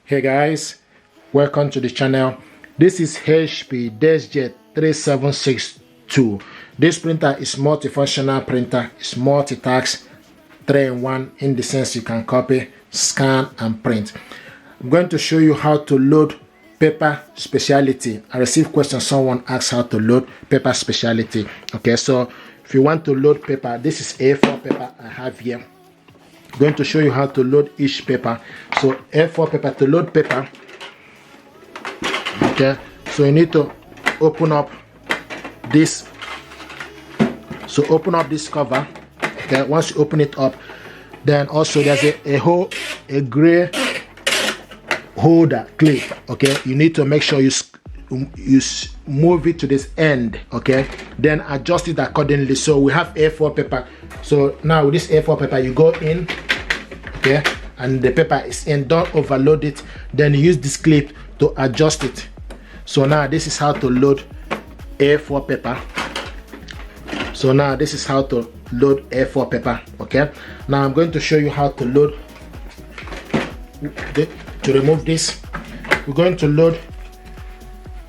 Hey guys, welcome to the channel. This is HP Deskjet 3762. This printer is multifunctional printer. It's multitask, 3-in-1 in the sense you can copy, scan and print. I'm going to show you how to load paper specialty. I received questions, someone asked how to load paper specialty. Okay, so if you want to load paper, this is A4 paper I have here. I'm going to show you how to load each paper. So A4 paper, to load paper, okay, so you need to open up this. So open up this cover. Okay, once you open it up, then also there's a gray holder clip. Okay, you need to make sure you move it to this end. Okay, then adjust it accordingly. So we have A4 paper. So now with this A4 paper, you go in, okay, and the paper is in. Don't overload it. Then you use this clip to adjust it. So now this is how to load A4 paper. So now this is how to load A4 paper. Okay, now I'm going to show you how to load to remove this. We're going to load,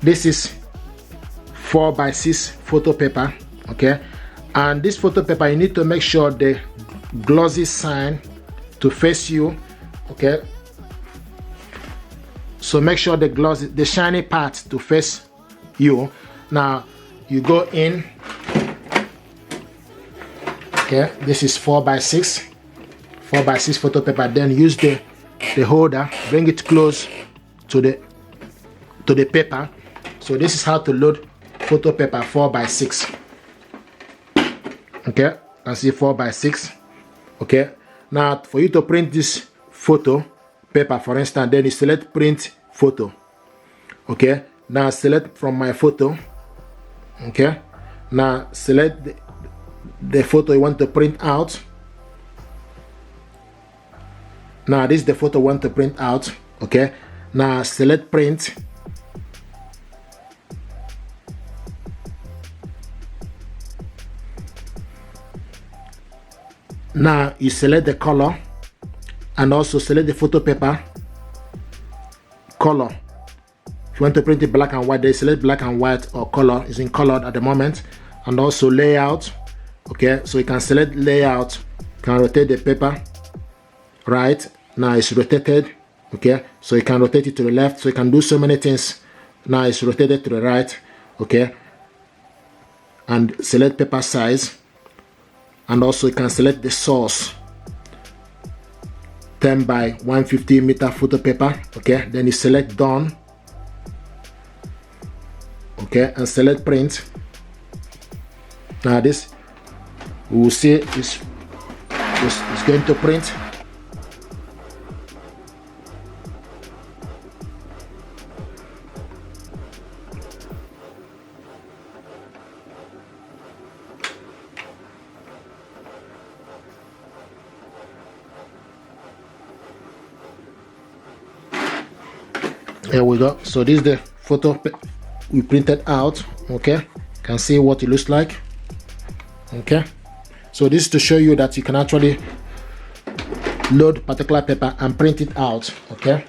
this is 4x6 photo paper. Okay, and this photo paper, you need to make sure the glossy sign to face you. Okay, so make sure the glossy, the shiny part to face you. Now you go in. Okay, this is 4x6 photo paper. Then use the holder, bring it close to the paper. So this is how to load photo paper 4x6. Okay, you can see 4x6. Okay, now for you to print this photo paper, for instance, then you select print photo. Okay, now select from my photo. Okay, now select the photo you want to print out. Now this is the photo you want to print out. Okay, now select print. Now you select the color and also select the photo paper color. If you want to print it black and white, they select black and white or color. Is in color at the moment. And also layout. Okay, so you can select layout, you can rotate the paper right. Now it's rotated. Okay, so you can rotate it to the left, so you can do so many things. Now it's rotated to the right. Okay, and select paper size, and also you can select the source, 10 by 150 meter photo paper. Okay, then you select done. Okay, and select print. Now this, we will see is going to print. There we go. So this is the photo we printed out. Okay, you can see what it looks like. Okay, so this is to show you that you can actually load particular paper and print it out. Okay,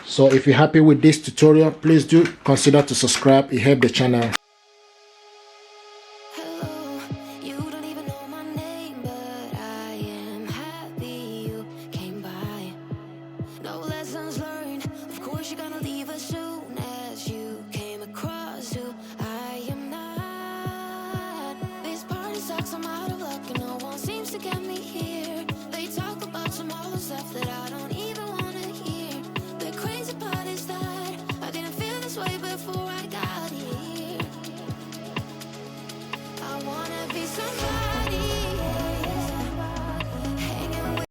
so if you're happy with this tutorial, please do consider to subscribe. It helps the channel.